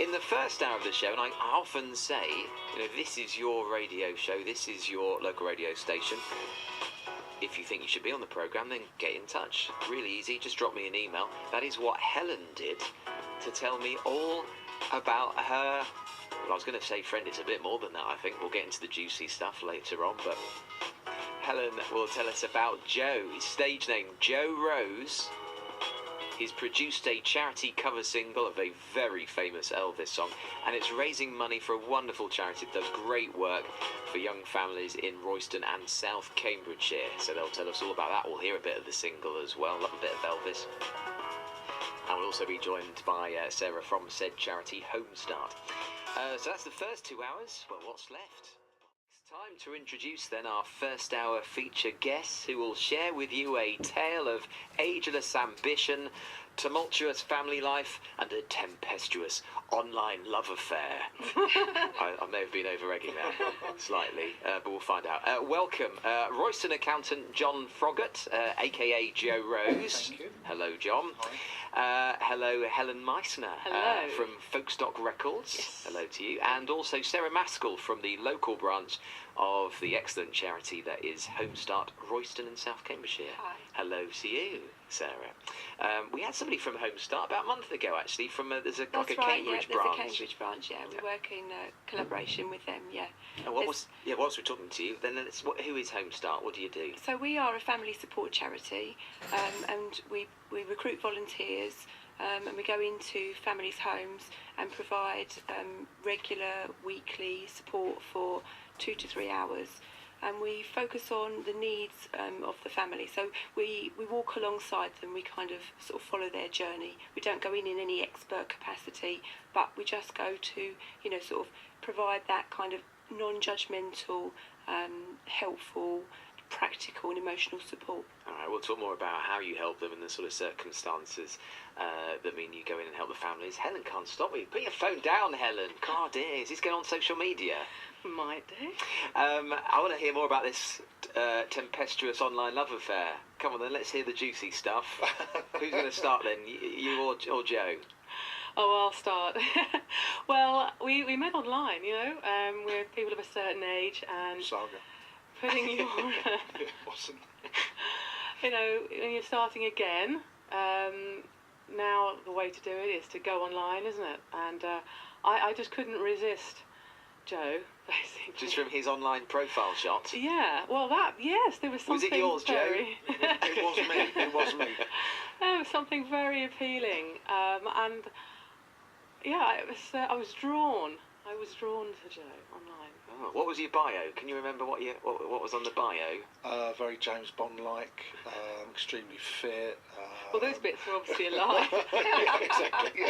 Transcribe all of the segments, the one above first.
In the first hour of the show, and I often say, this is your radio show, this is your local radio station. If you think you should be on the programme, then get in touch. Really easy, just drop me an email. That is what Helen did to tell me all about her. Well, I was going to say friend, it's a bit more than that, I think. We'll get into the juicy stuff later on, but Helen will tell us about Joe, his stage name, Joe Rose. He's produced a charity cover single of a very famous Elvis song, and it's raising money for a wonderful charity that does great work for young families in Royston and South Cambridgeshire. So they'll tell us all about that. We'll hear a bit of the single as well, love a bit of Elvis. And we'll also be joined by Sarah from said charity, Homestart. So that's the first 2 hours. Well, what's left? It's time to introduce then our first hour feature guests, who will share with you a tale of ageless ambition, tumultuous family life, and a tempestuous online love affair. I may have been over-egging that slightly, but we'll find out. Welcome, Royston accountant John Froggatt, a.k.a. Joe Rose. Thank you. Hello, John. Hi. Hello, Helen Meissner from Folkstock Records. Yes. Hello to you. And also Sarah Maskell from the local branch of the excellent charity that is Homestart, Royston and South Cambridgeshire. Hi. Hello to you, Sarah. We had somebody from Homestart about a month ago, actually, from there's a That's like a right, Cambridge yeah, branch. there's a Cambridge branch, yeah. We work in collaboration with them, yeah. And whilst we're talking to you, then who is Homestart? What do you do? So we are a family support charity, and we recruit volunteers, and we go into families' homes and provide regular weekly support for 2 to 3 hours. And we focus on the needs of the family. So we walk alongside them, we kind of sort of follow their journey. We don't go in any expert capacity, but we just go to, sort of provide that kind of non-judgmental, helpful, practical and emotional support. All right, we'll talk more about how you help them and the sort of circumstances that mean you go in and help the families. Helen can't stop me. Put your phone down, Helen. God, is this going on social media? Might do. I want to hear more about this tempestuous online love affair. Come on then, let's hear the juicy stuff. Who's going to start then, you or Joe? Oh, I'll start. Well, we met online, we're people of a certain age, and Saga. putting your, It wasn't. when you're starting again, now the way to do it is to go online, isn't it? And I just couldn't resist Joe, basically. Just from his online profile shot? Yeah, well there was something. Was it yours, very... Joe? It was me. It was me. There was something very appealing, and yeah, I was drawn. I was drawn to Joe online. Oh, what was your bio? Can you remember what was on the bio? Very James Bond-like, extremely fit. Well, those bits are obviously a lie. Exactly.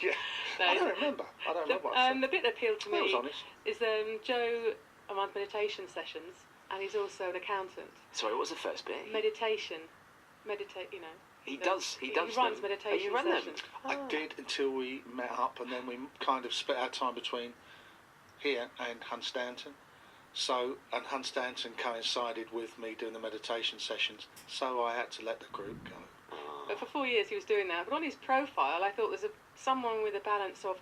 Yeah. No, I don't remember. What I said. the bit that appealed to I was me honest. is Joe runs meditation sessions, and he's also an accountant. Sorry, what was the first bit? Meditation, He does. He runs them. meditation Oh, you run them? sessions. I did until we met up, and then we kind of split our time between here and Hunstanton. And Hunstanton coincided with me doing the meditation sessions, so I had to let the group go. But for 4 years he was doing that. But on his profile, I thought there's someone with a balance of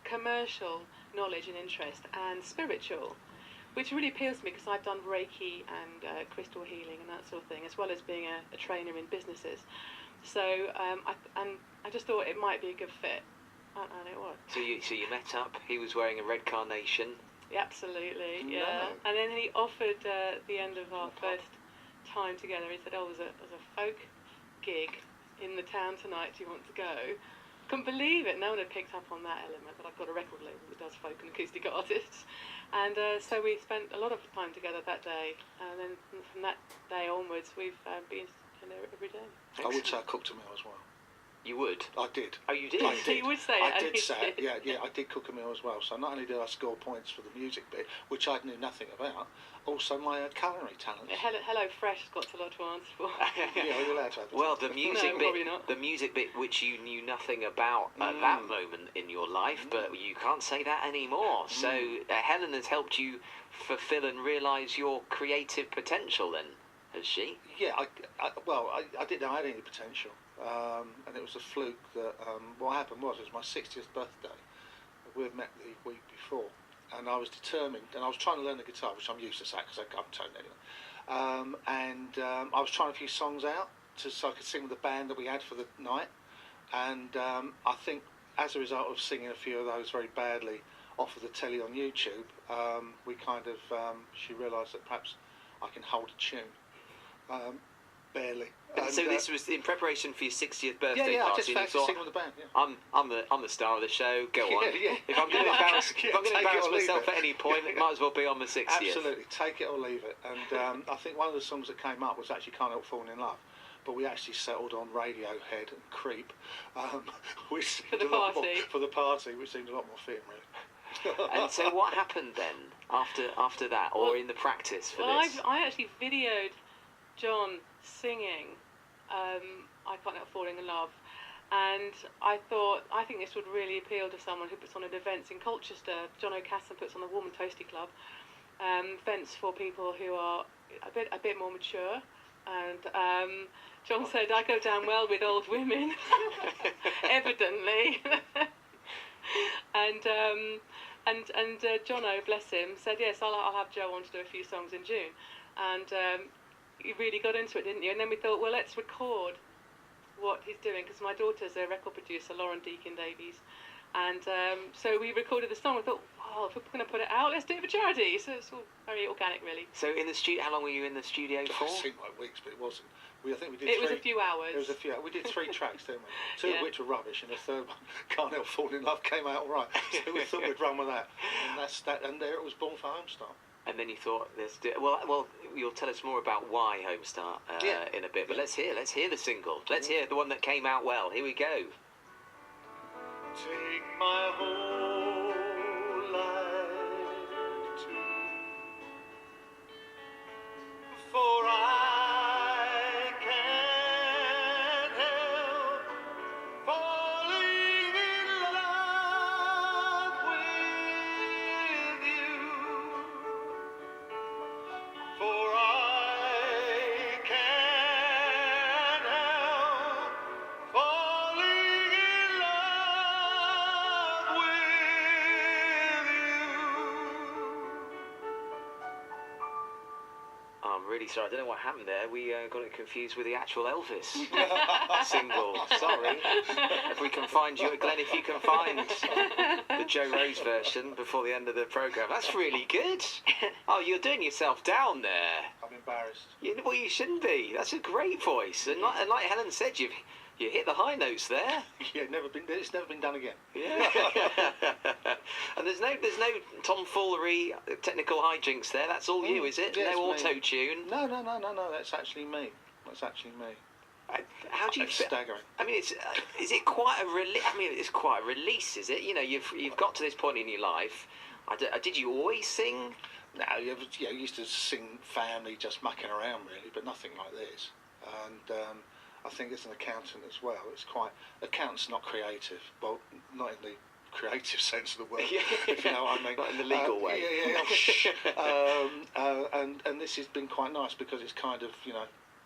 commercial knowledge and interest and spiritual, which really appeals to me because I've done Reiki and crystal healing and that sort of thing, as well as being a trainer in businesses. So I just thought it might be a good fit, and it was. So you met up. He was wearing a red carnation. Yeah, absolutely, No. yeah. And then he offered at the end of our first time together, he said, there's a folk gig in the town tonight, do you want to go? Couldn't believe it, no one had picked up on that element, but I've got a record label that does folk and acoustic artists. And so we spent a lot of time together that day, and then from that day onwards we've been together every day. I would say I cooked a meal as well. You would? I did. Oh, you did? I did. He would say it, I and did he say it. did. Yeah, I did cook a meal as well. So not only did I score points for the music bit, which I knew nothing about, also my culinary talents. Hello Fresh has got a lot to answer for. Yeah, you're allowed to have it. Well, the music No, bit, probably not. the music bit which you knew nothing about at that moment in your life, but you can't say that anymore. So Helen has helped you fulfil and realise your creative potential then, has she? Yeah, I didn't know I had any potential. And it was a fluke that what happened was it was my 60th birthday, we had met the week before, and I was determined, and I was trying to learn the guitar, which I'm useless at because I can't tone anyway. I was trying a few songs out so I could sing with the band that we had for the night, and I think as a result of singing a few of those very badly off of the telly on YouTube, we kind of she realised that perhaps I can hold a tune, barely. And so this was in preparation for your 60th birthday I party. just fancy singing with the band. Yeah. I'm the star of the show. Go on. Yeah. If I'm going to embarrass, myself it. at any point, it might as well be on my 60th. Absolutely, take it or leave it. And I think one of the songs that came up was actually "Can't Help Falling in Love," but we actually settled on "Radiohead" and "Creep," which For the party. For the party, which seemed a lot more fitting, really. And so what happened then after that, or in the practice for this? I actually videoed John singing I Can't Help Falling in Love, and I think this would really appeal to someone who puts on events in Colchester. John O'Casson puts on the Warm and Toasty Club, events for people who are a bit more mature, and John said I go down well with old women, evidently. And Jono, bless him, said yes, I'll have Joe on to do a few songs in June, and you really got into it, didn't you? And then we thought, well, let's record what he's doing, because my daughter's a record producer, Lauren Deakin Davies, and so we recorded the song. We thought, oh, if we're going to put it out, let's do it for charity. So it's all very organic, really. So in the studio, how long were you in the studio for? It seemed like weeks, but it wasn't. I think we did. It was a few hours. It was a few. We did 3 tracks, didn't we? 2 Yeah. of which were rubbish, and the third one, "Can't Help Falling in Love," came out all right. So we thought we'd run with that, and that's that. And there it was, born for Homestart. And then you thought, let's do it. Well, you'll tell us more about why Homestart in a bit. But let's hear the single. Let's hear the one that came out well. Here we go. Take my whole life too, for I can't help falling in love with you, for I can't help falling in love with you. I'm really sorry. I don't know what happened there. We got it confused with the actual Elvis single. Sorry. If we can find you, Glenn, if you can find the Joe Rose version before the end of the programme. That's really good. Oh, you're doing yourself down there. I'm embarrassed. Well, you shouldn't be. That's a great voice. And like Helen said, you hit the high notes there. Yeah, it's never been done again. Yeah. And there's no tomfoolery, technical hijinks there. That's all you, is it? Yeah, no it's me. auto-tune. No. That's actually me. How do you It's feel? staggering. I mean, is it quite a release? I mean, it's quite a release, is it? You know, you've got to this point in your life. Did you always sing? No, you used to sing family, just mucking around really, but nothing like this. And I think as an accountant as well, accountant's not creative. Well, not in the creative sense of the word, if you know what I mean. Not in the legal way. And this has been quite nice because it's kind of,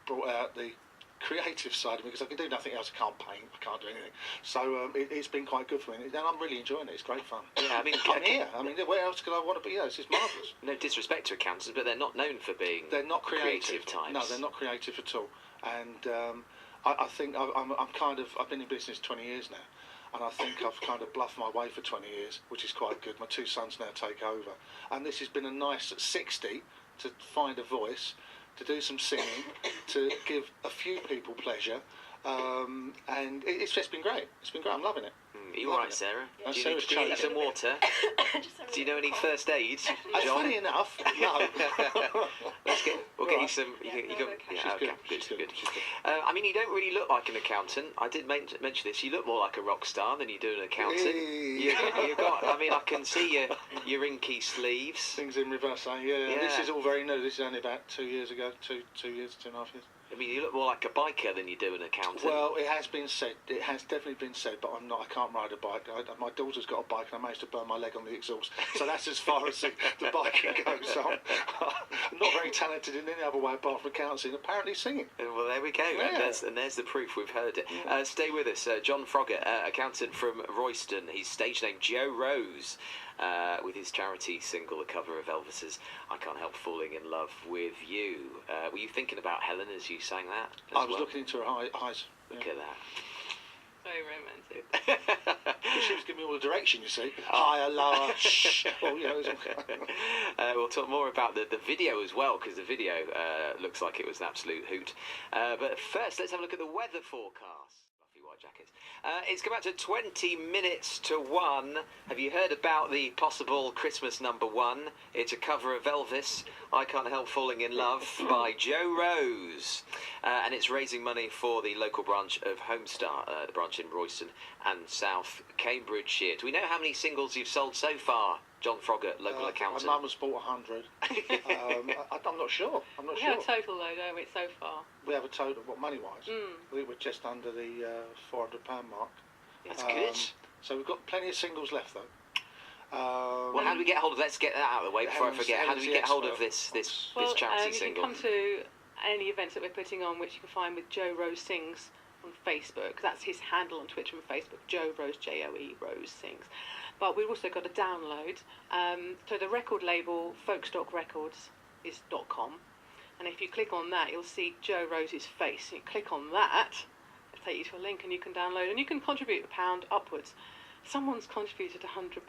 brought out the creative side of me, because I can do nothing else. I can't paint, I can't do anything. So it's been quite good for me, and I'm really enjoying it. It's great fun. Yeah, I mean, I'm here. I mean, where else could I want to be? This is marvellous. No disrespect to accountants, but they're not known for being. They're not creative types. No, they're not creative at all. And I think I've been in business 20 years now, and I think I've kind of bluffed my way for 20 years, which is quite good. My 2 sons now take over, and this has been a nice at 60 to find a voice, to do some singing, to give a few people pleasure, and it's just been great. It's been great. I'm loving it. Are you all right, Sarah? No, Do you need Sarah's some water? Do you know any first aid, John? Funny enough, no. We'll get you some. Good. I mean, you don't really look like an accountant. I did mention this. You look more like a rock star than you do an accountant. You got. I mean, I can see your inky sleeves. Things in reverse, yeah. This is all very new. This is only about 2 years ago. 2 years, 2.5 years. I mean, you look more like a biker than you do an accountant. Well, it has been said. It has definitely been said, but I'm not. I can't ride a bike. My daughter's got a bike, and I managed to burn my leg on the exhaust. So that's as far as the biking goes. So I'm not very talented in any other way apart from accounting. Apparently singing. Well, there we go. Yeah. And there's the proof. We've heard it. Stay with us. John Froggatt, accountant from Royston. His stage name, Joe Rose. With his charity single, a cover of Elvis's I Can't Help Falling in Love with You. Were you thinking about Helen as you sang that? I was looking into her eyes. Look at that. Very romantic. Because she was giving me all the direction, you see. Higher, lower, shh. Oh, you know, it was we'll talk more about the video as well, because the video looks like it was an absolute hoot. But first, let's have a look at the weather forecast. Fluffy white jackets. It's come out to 20 minutes to 1. Have you heard about the possible Christmas number 1? It's a cover of Elvis, I Can't Help Falling in Love, by Joe Rose. And it's raising money for the local branch of Homestart, the branch in Royston and South Cambridgeshire. Do we know how many singles you've sold so far? John Froggatt, local accountant. My mum has bought 100. I'm not sure. We have a total though, don't we, so far? We have a total, what, money-wise? I think we're just under the £400 mark. That's good. So we've got plenty of singles left, though. Well, how do we get hold of? Let's get that out of the way before I forget. How do we get hold of this charity single? You can come to any events that we're putting on, which you can find with Joe Rose Sings on Facebook. That's his handle on Twitter and Facebook. Joe Rose, J-O-E, Rose Sings. But we've also got a download. So the record label, Folkstock Records, is .com. And if you click on that, you'll see Joe Rose's face. And you click on that, it'll take you to a link and you can download. And you can contribute £1 upwards. Someone's contributed £100.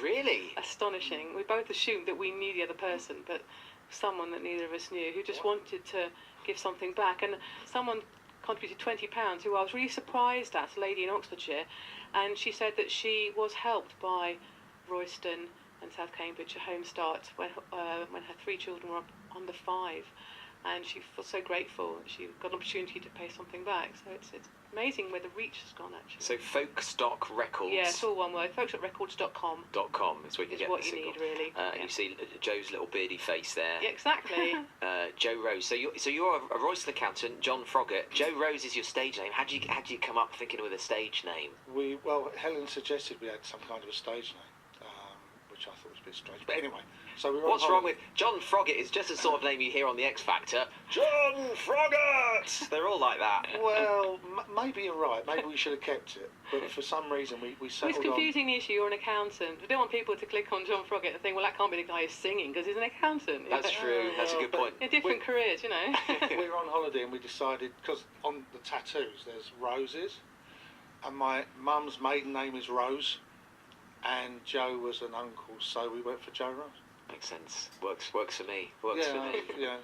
Really? Astonishing. We both assumed that we knew the other person, but someone that neither of us knew who just wanted to give something back. And someone contributed £20 who I was really surprised at, a lady in Oxfordshire, and she said that she was helped by Royston and South Cambridge at Homestart when her 3 children were under 5, and she was so grateful that she got an opportunity to pay something back. So it's amazing where the reach has gone, actually. So Folkstock Records. Yeah, it's all one word. Folkstockrecords.com. .com is where you can get what the you single. need, really. And you see Joe's little beardy face there. Yeah, exactly. Joe Rose. So you're a Royston accountant, John Froggatt. Joe Rose is your stage name. How do you come up thinking with a stage name? Helen suggested we had some kind of a stage name, which I thought was a bit strange. But anyway, so we were. What's wrong with John Froggatt? Is just the sort of name you hear on the X Factor. John Froggatt. They're all like that. Well, maybe you're right. Maybe we should have kept it. But for some reason, we settled It's confusing the issue. You're an accountant. We don't want people to click on John Froggatt and think, well, that can't be the guy who's singing because he's an accountant. That's true. That's a good point. In different careers, you know. We were on holiday and we decided, because on the tattoos there's roses, and my mum's maiden name is Rose, and Joe was an uncle, so we went for Joe Rose. Makes sense. Works for me. Works for me. Yeah.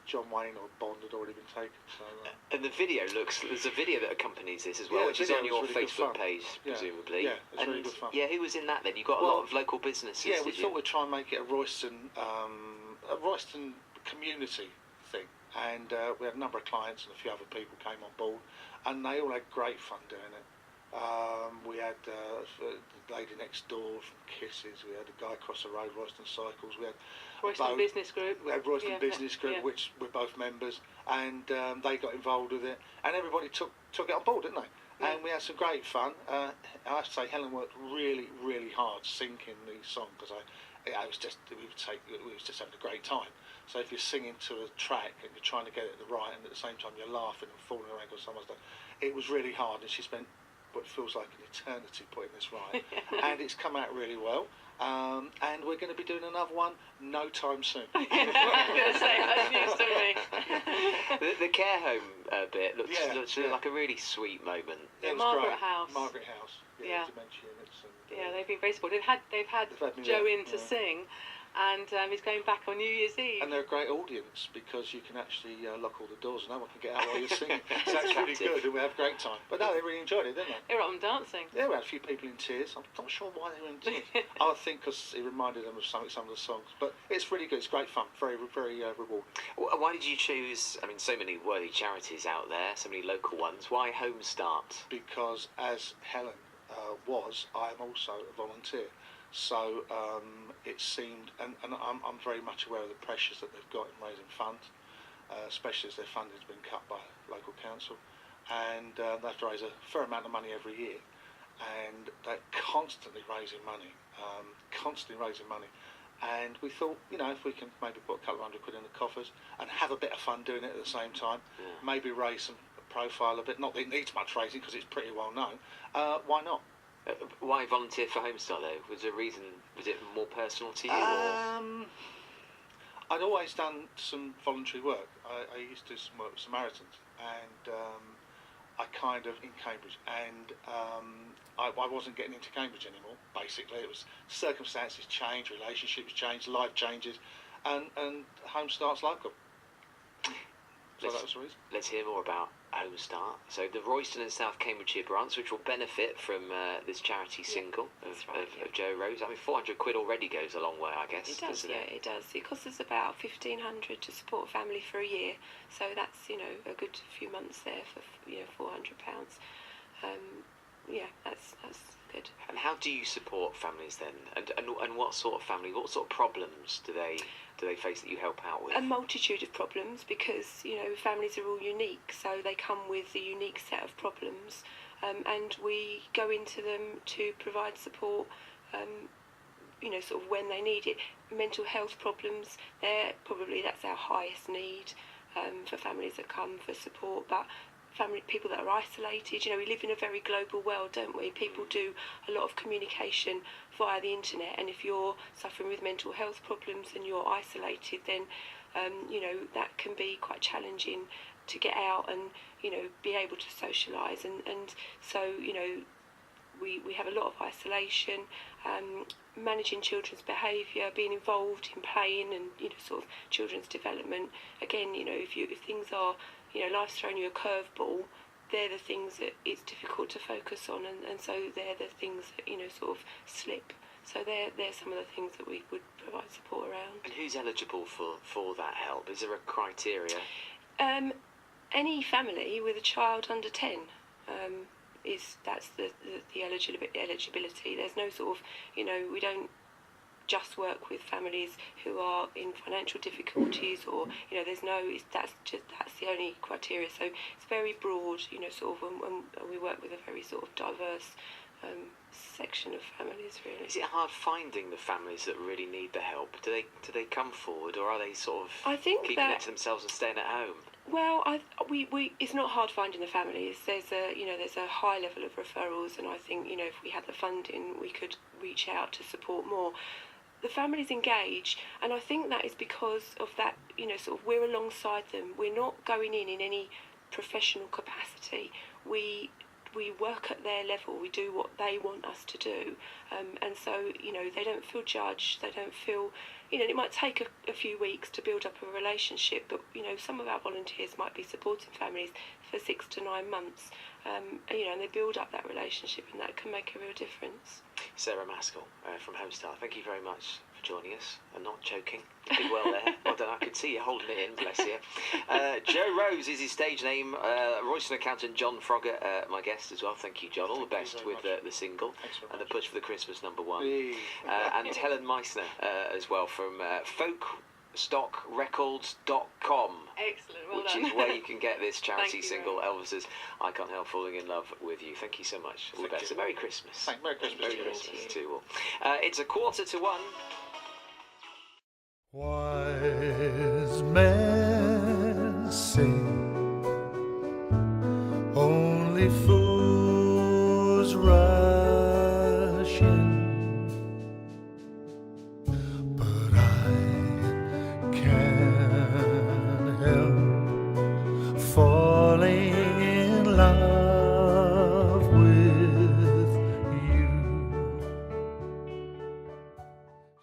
John Wayne or Bond had already been taken. So, and the video there's a video that accompanies this as well, which is on your really Facebook page, presumably. Yeah, it's really good fun. Yeah, who was in that then? You got a lot of local businesses. Yeah, we thought we'd try and make it a Royston community thing, and we had a number of clients and a few other people came on board, and they all had great fun doing it. We had the lady next door from Kisses, we had a guy across the road, Royston Cycles, we had Royston Business Group. We had Royston Business Group, which we're both members, and they got involved with it, and everybody took it on board, didn't they? Yeah. And we had some great fun. I have to say, Helen worked really, really hard syncing the song, because we was just having a great time. So if you're singing to a track and you're trying to get it right, and at the same time you're laughing and falling around or something like that, it was really hard, and she spent what feels like an eternity putting this right. And it's come out really well. And we're going to be doing another one no time soon. I was going to say, that's news to me. The care home bit looks like a really sweet moment. Yeah, Margaret House. Margaret House. Yeah. Dementia units. And, they've been very supportive. They've had Joe in to sing. And he's going back on New Year's Eve. And they're a great audience because you can actually lock all the doors and no one can get out while you're singing. So that's really good, and we have a great time. But no, they really enjoyed it, didn't they? They were up and dancing. Yeah, we had a few people in tears. I'm not sure why they were in tears. I think because it reminded them of some of the songs. But it's really good. It's great fun. Very, very rewarding. Why did you choose, so many worthy charities out there, so many local ones. Why Homestart? Because as Helen was, I am also a volunteer. So it seemed, and I'm very much aware of the pressures that they've got in raising funds. especially as their funding's been cut by local council, and they have to raise a fair amount of money every year, and they're constantly raising money, and we thought, if we can maybe put a couple of £100 in the coffers and have a bit of fun doing it at the same time, maybe raise some profile a bit, not that it needs much raising because it's pretty well known, why not? Why volunteer for Homestart though? Was there a reason? Was it more personal to you? Or? I'd always done some voluntary work. I used to do some work with Samaritans, and I kind of in Cambridge, and I wasn't getting into Cambridge anymore. Basically, it was circumstances change, relationships change, life changes, and Homestart's local. So that was the reason. Let's hear more about Homestart. So the Royston and South Cambridgeshire branch, which will benefit from this charity single of Joe Rose. I mean, £400 already goes a long way, I guess. It does, doesn't it? It does. It costs us about £1,500 to support a family for a year. So that's a good few months there for £400. That's good. And how do you support families then? And what sort of family? What sort of problems do they face that you help out with? A multitude of problems, because families are all unique, so they come with a unique set of problems, and we go into them to provide support. Sort of when they need it. Mental health problems, that's our highest need for families that come for support, but people that are isolated, we live in a very global world, don't we? People do a lot of communication via the internet, and if you're suffering with mental health problems and you're isolated, then that can be quite challenging to get out and be able to socialise, and so we have a lot of isolation, managing children's behaviour, being involved in playing and sort of children's development. Again, if things are life's thrown you a curveball, they're the things that it's difficult to focus on, and so they're the things that sort of slip. So they're some of the things that we would provide support around. And who's eligible for that help? Is there a criteria? Any family with a child under 10 that's the eligibility. There's no sort of we don't just work with families who are in financial difficulties, or that's the only criteria. So it's very broad, sort of, and we work with a very sort of diverse section of families, really. Is it hard finding the families that really need the help? Do they come forward, or are they sort of keeping it to themselves and staying at home? Well, we it's not hard finding the families. There's a high level of referrals, and I think if we had the funding, we could reach out to support more. The families engage, and I think that is because of that, sort of we're alongside them. We're not going in any professional capacity. We work at their level. We do what they want us to do, and so they don't feel judged. They don't feel, it might take a few weeks to build up a relationship, but some of our volunteers might be supporting families for 6 to 9 months, and they build up that relationship, and that can make a real difference. Sarah Maskell from Homestart, thank you very much for joining us and not choking. You did well there. Well done. I could see you holding it in, bless you. Joe Rose is his stage name. Royston accountant John Froggatt, my guest as well. Thank you, John. All the best with the single and the push for the Christmas #1. And Helen Meissner as well from folkstockrecords.com. Excellent, well which done. is where you can get this charity single, Elvis's I Can't Help Falling in Love with You. Thank you so much. All the best. Merry Christmas. Merry Christmas. Merry Christmas to you all. It's 1:45. Why